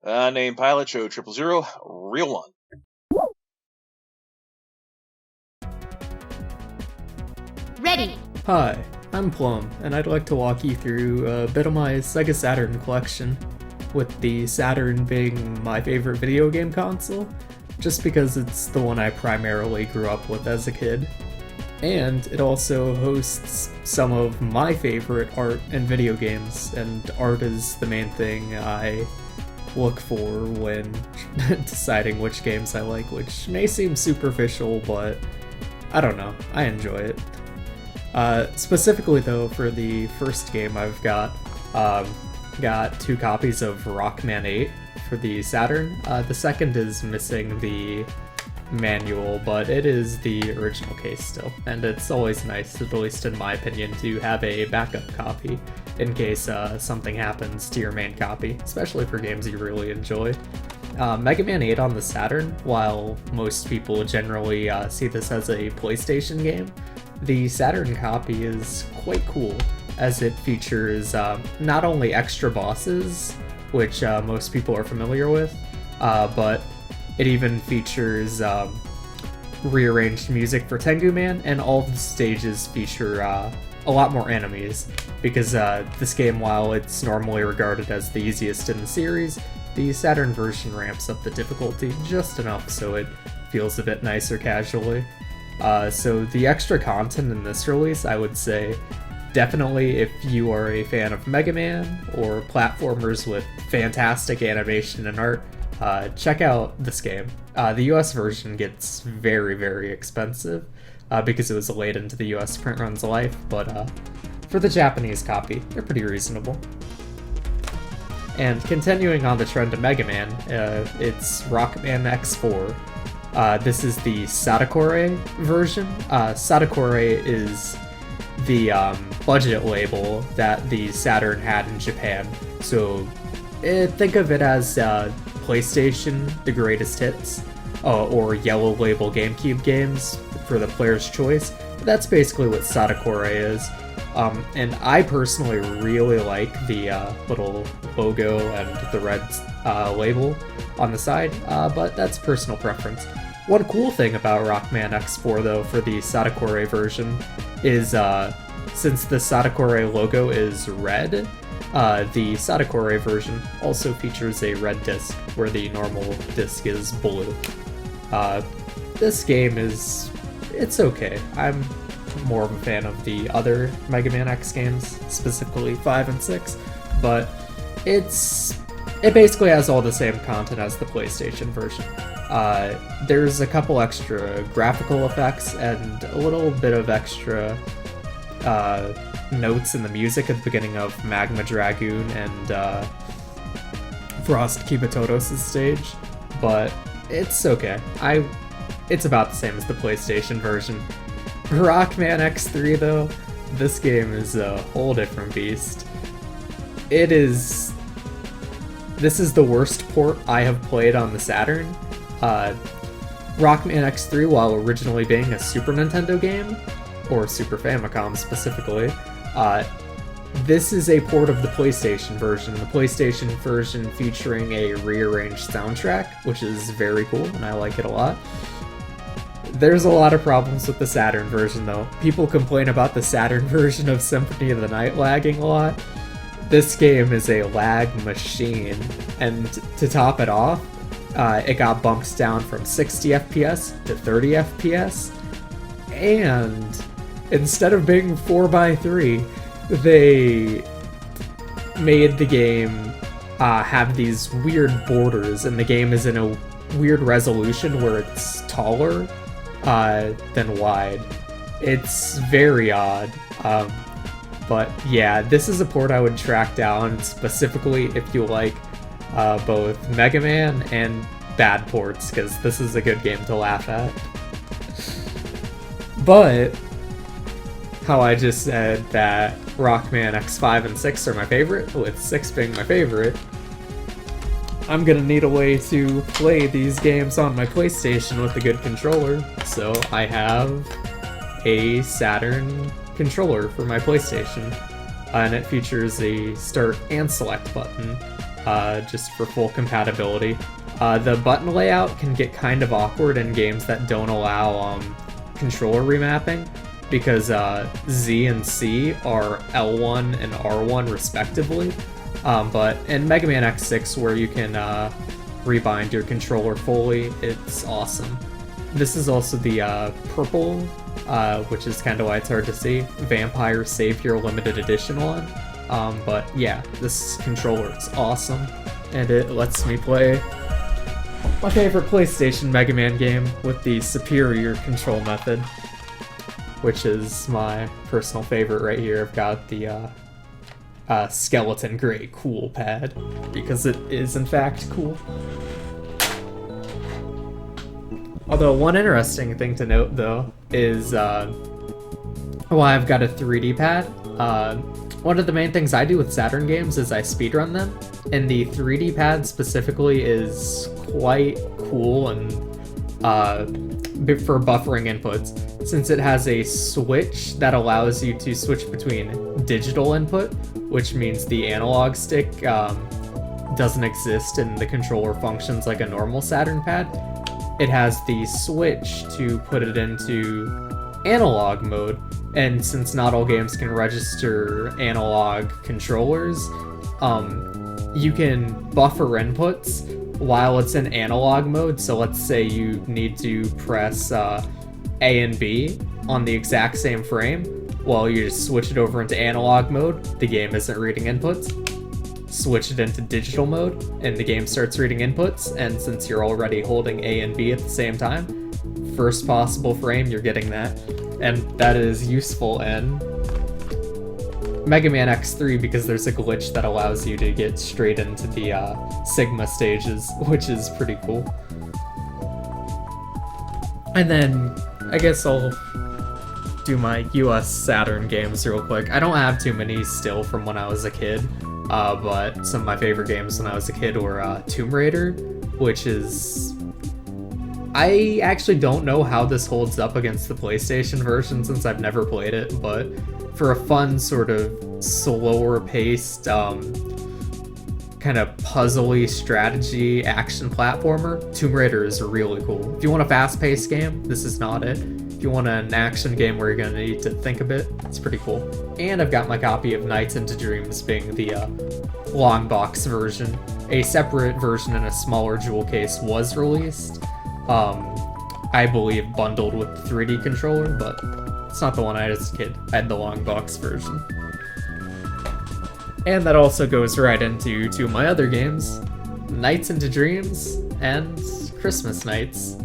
Name pilot show 000, real one. Ready! Hi, I'm Plum, and I'd like to walk you through a bit of my Sega Saturn collection, with the Saturn being my favorite video game console, just because it's the one I primarily grew up with as a kid. And it also hosts some of my favorite art and video games, and art is the main thing I look for when deciding which games I like, which may seem superficial, but I don't know, I enjoy it. Specifically though, for the first game I've got 2 copies of Rockman 8 for the Saturn. The second is missing the manual, but it is the original case still, and it's always nice, at least in my opinion, to have a backup copy in case something happens to your main copy, especially for games you really enjoy. Mega Man 8 on the Saturn, while most people generally see this as a PlayStation game, the Saturn copy is quite cool, as it features not only extra bosses, which most people are familiar with, but it even features rearranged music for Tengu Man, and all of the stages feature a lot more enemies, because this game, while it's normally regarded as the easiest in the series, the Saturn version ramps up the difficulty just enough so it feels a bit nicer casually. So the extra content in this release, I would say, definitely if you are a fan of Mega Man or platformers with fantastic animation and art, check out this game. The US version gets very, very expensive because it was late into the US print run's life, but for the Japanese copy, they're pretty reasonable. And continuing on the trend of Mega Man, it's Rockman X4. This is the Satakore version. Satakore is the budget label that the Saturn had in Japan, so think of it as PlayStation The Greatest Hits, or Yellow Label GameCube games for the player's choice. That's basically what Satakore is. And I personally really like the little logo and the red label on the side, but that's personal preference. One cool thing about Rockman X4 though for the Satakore version is since the Satakore logo is red, the Satakore version also features a red disc where the normal disc is blue. This game it's okay. I'm more of a fan of the other Mega Man X games, specifically 5 and 6, but it basically has all the same content as the PlayStation version. There's a couple extra graphical effects and a little bit of extra notes in the music at the beginning of Magma Dragoon and Frost Kibatodos' stage, but it's okay. It's about the same as the PlayStation version. Rockman X3 though, this game is a whole different beast. This is the worst port I have played on the Saturn. Rockman X3, while originally being a Super Nintendo game, or Super Famicom specifically, this is a port of the PlayStation version. The PlayStation version featuring a rearranged soundtrack, which is very cool, and I like it a lot. There's a lot of problems with the Saturn version though. People complain about the Saturn version of Symphony of the Night lagging a lot. This game is a lag machine, and to top it off, it got bumped down from 60 FPS to 30 FPS, and instead of being 4x3, they made the game have these weird borders, and the game is in a weird resolution where it's taller than wide. It's very odd. But yeah, this is a port I would track down specifically if you like both Mega Man and bad ports, because this is a good game to laugh at. But how I just said that Rockman X5 and 6 are my favorite, with 6 being my favorite, I'm gonna need a way to play these games on my PlayStation with a good controller, so I have a Saturn controller for my PlayStation, and it features a start and select button. just for full compatibility. The button layout can get kind of awkward in games that don't allow controller remapping, because Z and C are L1 and R1 respectively. But in Mega Man X6, where you can rebind your controller fully, it's awesome. This is also the purple, which is kind of why it's hard to see, Vampire Savior Limited Edition one. But yeah, this controller is awesome, and it lets me play my favorite PlayStation Mega Man game with the superior control method, which is my personal favorite right here. I've got the skeleton gray cool pad, because it is in fact cool. Although one interesting thing to note though is why I've got a 3D pad. One of the main things I do with Saturn games is I speedrun them, and the 3D pad specifically is quite cool and for buffering inputs, since it has a switch that allows you to switch between digital input, which means the analog stick doesn't exist and the controller functions like a normal Saturn pad. It has the switch to put it into analog mode, and since not all games can register analog controllers, you can buffer inputs while it's in analog mode. So let's say you need to press A and B on the exact same frame. Well, you just switch it over into analog mode, the game isn't reading inputs. Switch it into digital mode, and the game starts reading inputs, and since you're already holding A and B at the same time, first possible frame, you're getting that. And that is useful in Mega Man X3 because there's a glitch that allows you to get straight into the Sigma stages, which is pretty cool. And then I guess I'll do my US Saturn games real quick. I don't have too many still from when I was a kid, but some of my favorite games when I was a kid were Tomb Raider, which is... I actually don't know how this holds up against the PlayStation version since I've never played it, but for a fun sort of slower paced, kind of puzzly strategy action platformer, Tomb Raider is really cool. If you want a fast-paced game, this is not it. If you want an action game where you're gonna need to think a bit, it's pretty cool. And I've got my copy of Nights into Dreams being the long box version. A separate version in a smaller jewel case was released. I believe bundled with the 3D controller, but it's not the one I had as a kid. I had the long box version. And that also goes right into two of my other games, Nights into Dreams and Christmas Nights.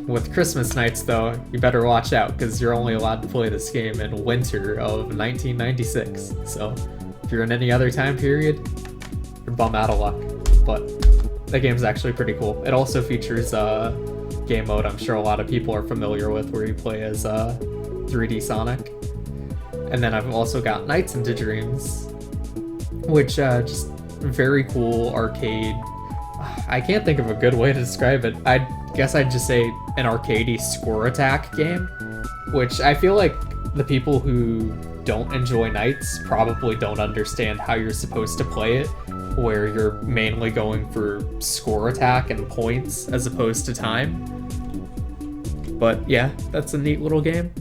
With Christmas Nights though, you better watch out because you're only allowed to play this game in winter of 1996. So if you're in any other time period, you're bum out of luck. But that game's actually pretty cool. It also features game mode I'm sure a lot of people are familiar with, where you play as 3D Sonic. And then I've also got Nights into Dreams, which just very cool arcade. I can't think of a good way to describe it. I guess I'd just say an arcadey score attack game, which I feel like the people who don't enjoy Nights probably don't understand how you're supposed to play it, where you're mainly going for score attack and points as opposed to time. But yeah, that's a neat little game.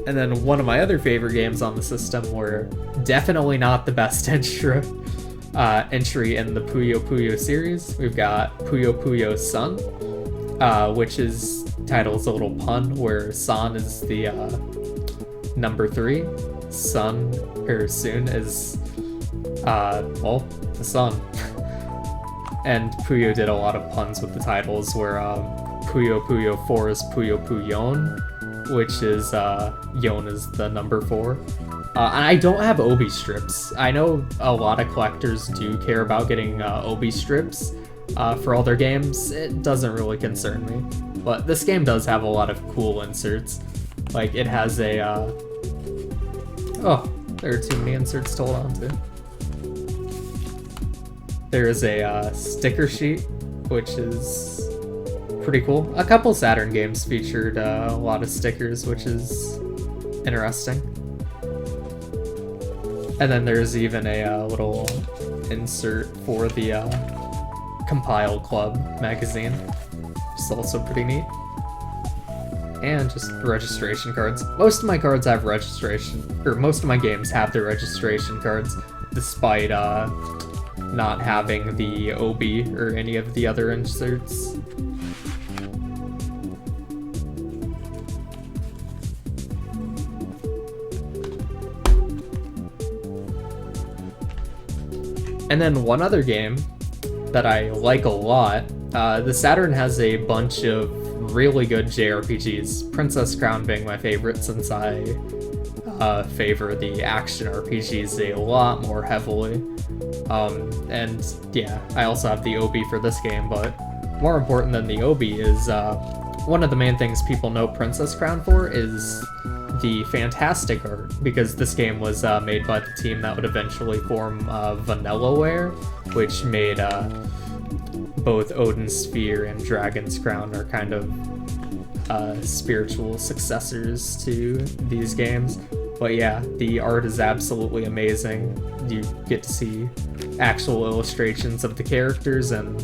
And then one of my other favorite games on the system were definitely not the best entry in the Puyo Puyo series. We've got Puyo Puyo Sun, which is title's a little pun where San is the number 3, Sun or Soon is well, the sun. And Puyo did a lot of puns with the titles, where Puyo Puyo 4 is Puyo Puyon, which is Yon is the number 4. And I don't have Obi strips. I know a lot of collectors do care about getting Obi strips for all their games. It doesn't really concern me. But this game does have a lot of cool inserts. Like, it has a... oh, there are too many inserts to hold on to. There is a sticker sheet, which is pretty cool. A couple Saturn games featured a lot of stickers, which is interesting. And then there's even a little insert for the Compile Club magazine. It's also pretty neat. And just registration cards. Most of my cards have registration, or most of my games have the registration cards, despite not having the OB or any of the other inserts. And then one other game that I like a lot, the Saturn has a bunch of really good JRPGs, Princess Crown being my favorite since I favor the action RPGs a lot more heavily. And yeah, I also have the OB for this game, but more important than the OB is one of the main things people know Princess Crown for is the fantastic art, because this game was made by the team that would eventually form Vanillaware, which made both Odin's Sphere and Dragon's Crown are kind of spiritual successors to these games. But yeah, the art is absolutely amazing. You get to see actual illustrations of the characters and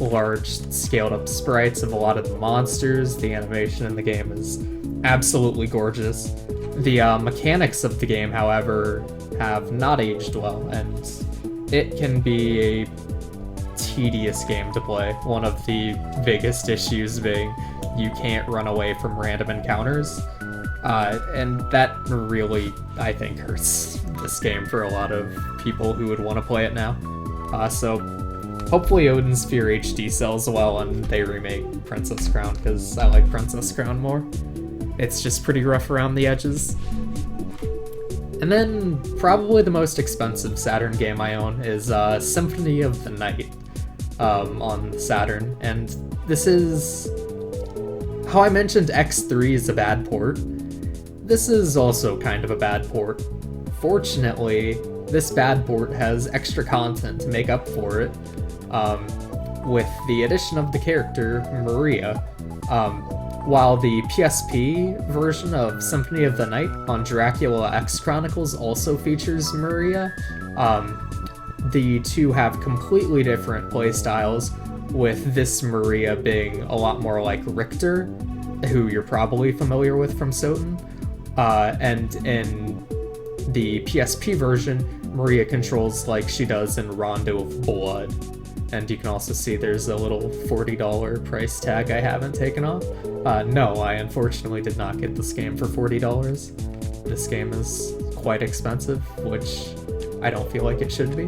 large scaled up sprites of a lot of the monsters. The animation in the game is absolutely gorgeous. The mechanics of the game, however, have not aged well, and it can be a tedious game to play. One of the biggest issues being you can't run away from random encounters, and that really, I think, hurts this game for a lot of people who would want to play it now. So hopefully Odin's Sphere HD sells well and they remake Princess Crown, because I like Princess Crown more. It's just pretty rough around the edges. And then probably the most expensive Saturn game I own is Symphony of the Night on Saturn. And this is... how I mentioned X3 is a bad port. This is also kind of a bad port. Fortunately, this bad port has extra content to make up for it, with the addition of the character Maria. While the PSP version of Symphony of the Night on Dracula X Chronicles also features Maria, the two have completely different playstyles, with this Maria being a lot more like Richter, who you're probably familiar with from Soten, and in the PSP version, Maria controls like she does in Rondo of Blood. And you can also see there's a little $40 price tag I haven't taken off. No, I unfortunately did not get this game for $40. This game is quite expensive, which I don't feel like it should be.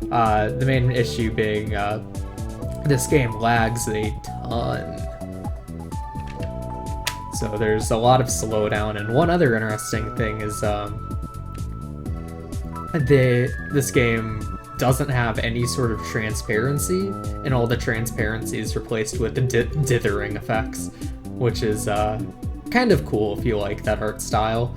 The main issue being this game lags a ton. So there's a lot of slowdown, and one other interesting thing is this game doesn't have any sort of transparency, and all the transparency is replaced with dithering effects, which is kind of cool if you like that art style.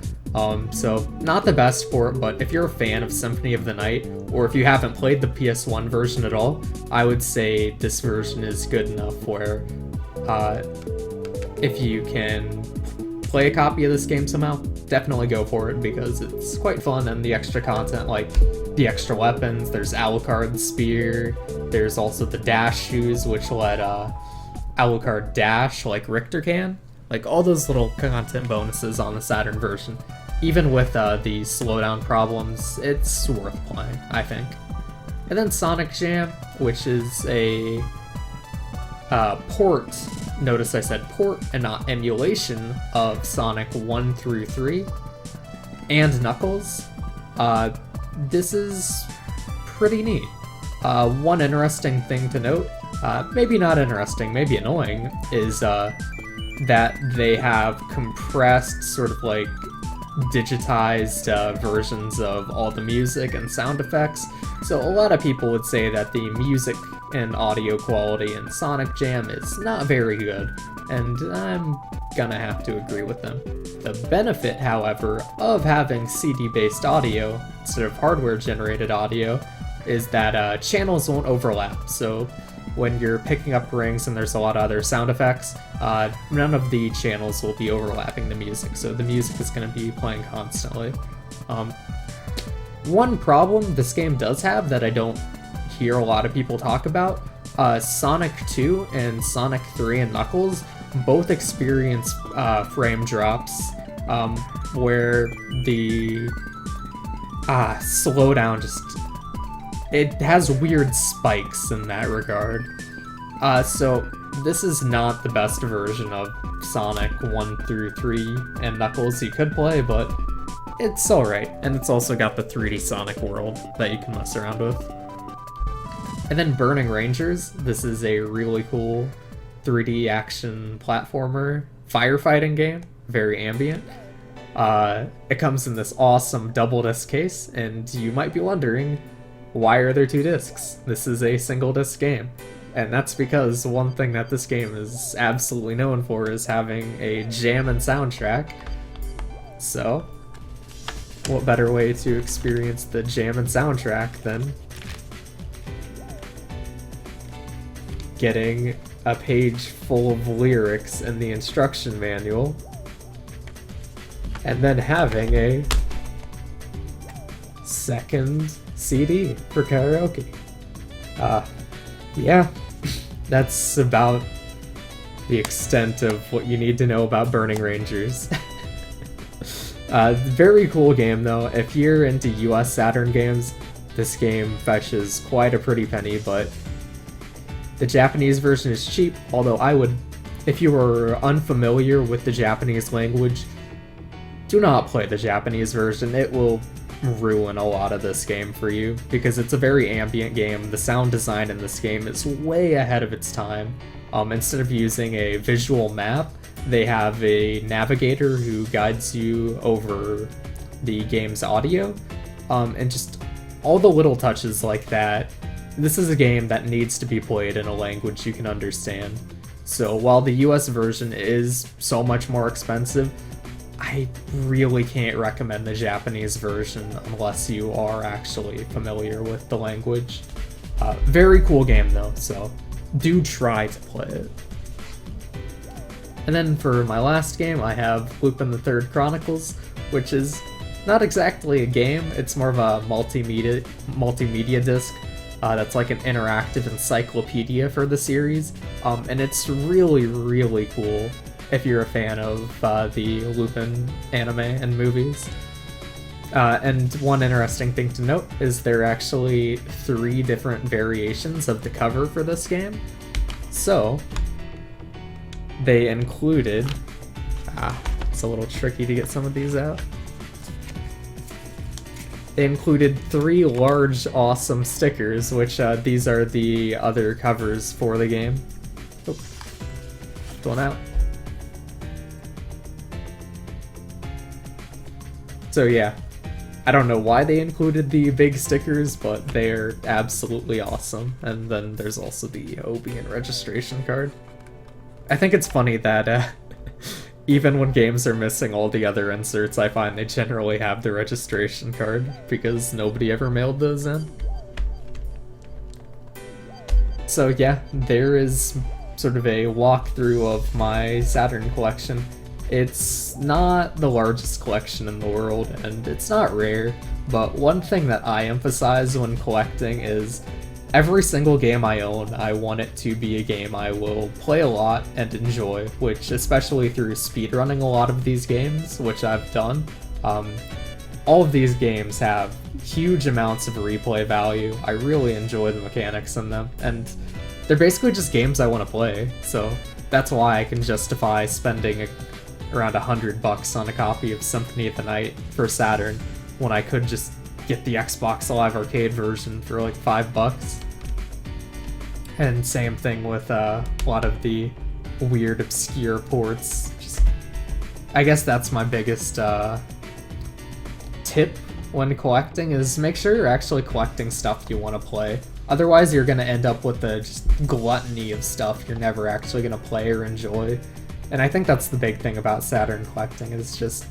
So not the best port, but if you're a fan of Symphony of the Night, or if you haven't played the PS1 version at all, I would say this version is good enough where if you can play a copy of this game somehow, definitely go for it, because it's quite fun, and the extra content, like the extra weapons, there's Alucard's spear, there's also the dash shoes, which let Alucard dash like Richter can. Like, all those little content bonuses on the Saturn version, even with the slowdown problems, it's worth playing, I think. And then Sonic Jam, which is a port, notice I said port and not emulation, of Sonic 1 through 3 and Knuckles. This is pretty neat. One interesting thing to note, maybe not interesting, maybe annoying, is that they have compressed, sort of like digitized versions of all the music and sound effects. So a lot of people would say that the music and audio quality in Sonic Jam is not very good, and I'm gonna have to agree with them. The benefit, however, of having CD-based audio instead of hardware-generated audio is that channels won't overlap. So when you're picking up rings and there's a lot of other sound effects, none of the channels will be overlapping the music, so the music is going to be playing constantly. One problem this game does have that I don't hear a lot of people talk about, Sonic 2 and Sonic 3 and Knuckles both experience frame drops where the slowdown it has weird spikes in that regard. So this is not the best version of Sonic 1 through 3 and Knuckles you could play, but it's alright. And it's also got the 3D Sonic world that you can mess around with. And then Burning Rangers, this is a really cool 3D action platformer firefighting game, very ambient. It comes in this awesome double disc case, and you might be wondering, why are there 2 discs? This is a single disc game. And that's because one thing that this game is absolutely known for is having a jammin' soundtrack. So, what better way to experience the jammin' soundtrack than getting a page full of lyrics in the instruction manual, and then having a second CD for karaoke. Yeah, that's about the extent of what you need to know about Burning Rangers. Very cool game though. If you're into US Saturn games, this game fetches quite a pretty penny, but the Japanese version is cheap, although I would, if you were unfamiliar with the Japanese language, do not play the Japanese version. It will ruin a lot of this game for you, because it's a very ambient game. The sound design in this game is way ahead of its time. Instead of using a visual map, they have a navigator who guides you over the game's audio, and just all the little touches like that. This is a game that needs to be played in a language you can understand. So while the US version is so much more expensive, I really can't recommend the Japanese version unless you are actually familiar with the language. Very cool game though, so do try to play it. And then for my last game, I have Lupin the Third Chronicles, which is not exactly a game, it's more of a multimedia disc. That's like an interactive encyclopedia for the series, and it's really, really cool if you're a fan of the Lupin anime and movies. And one interesting thing to note is there are actually 3 different variations of the cover for this game. So, they included... it's a little tricky to get some of these out. They included 3 large, awesome stickers, which these are the other covers for the game. Oh, going out. So yeah, I don't know why they included the big stickers, but they're absolutely awesome. And then there's also the OB and registration card. I think it's funny that even when games are missing all the other inserts, I find they generally have the registration card, because nobody ever mailed those in. So yeah, there is sort of a walkthrough of my Saturn collection. It's not the largest collection in the world, and it's not rare, but one thing that I emphasize when collecting is every single game I own, I want it to be a game I will play a lot and enjoy, which, especially through speedrunning a lot of these games, which I've done, all of these games have huge amounts of replay value. I really enjoy the mechanics in them, and they're basically just games I want to play, so that's why I can justify spending around $100 on a copy of Symphony of the Night for Saturn, when I could just get the Xbox Live Arcade version for like $5. And same thing with a lot of the weird, obscure ports. I guess that's my biggest tip when collecting, is make sure you're actually collecting stuff you want to play. Otherwise, you're going to end up with a just gluttony of stuff you're never actually going to play or enjoy. And I think that's the big thing about Saturn collecting, is just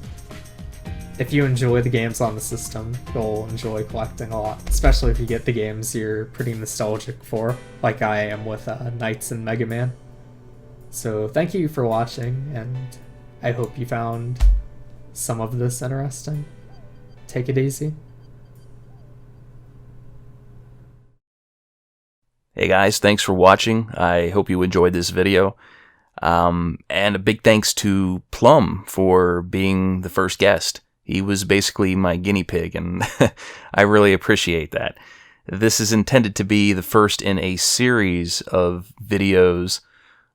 if you enjoy the games on the system, you'll enjoy collecting a lot, especially if you get the games you're pretty nostalgic for, like I am with Knights and Mega Man. So thank you for watching, and I hope you found some of this interesting. Take it easy. Hey guys, thanks for watching. I hope you enjoyed this video. And a big thanks to Plum for being the first guest. He was basically my guinea pig, and I really appreciate that. This is intended to be the first in a series of videos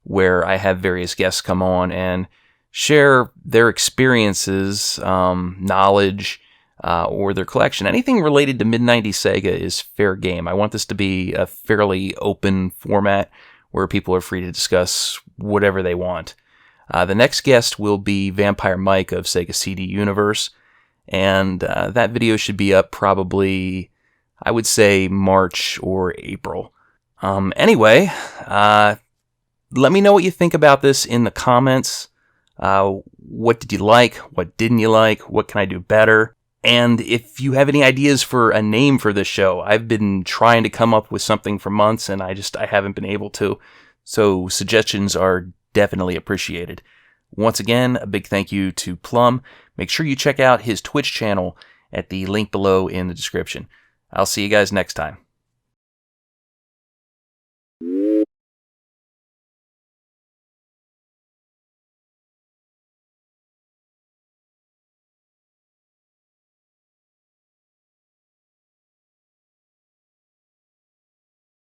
where I have various guests come on and share their experiences, knowledge, or their collection. Anything related to mid-90s Sega is fair game. I want this to be a fairly open format where people are free to discuss whatever they want. The next guest will be Vampire Mike of Sega CD Universe, and that video should be up probably, I would say, March or April. Anyway, let me know what you think about this in the comments. What did you like? What didn't you like? What can I do better? And if you have any ideas for a name for this show, I've been trying to come up with something for months and I haven't been able to. So suggestions are definitely appreciated. Once again, a big thank you to Plum. Make sure you check out his Twitch channel at the link below in the description. I'll see you guys next time.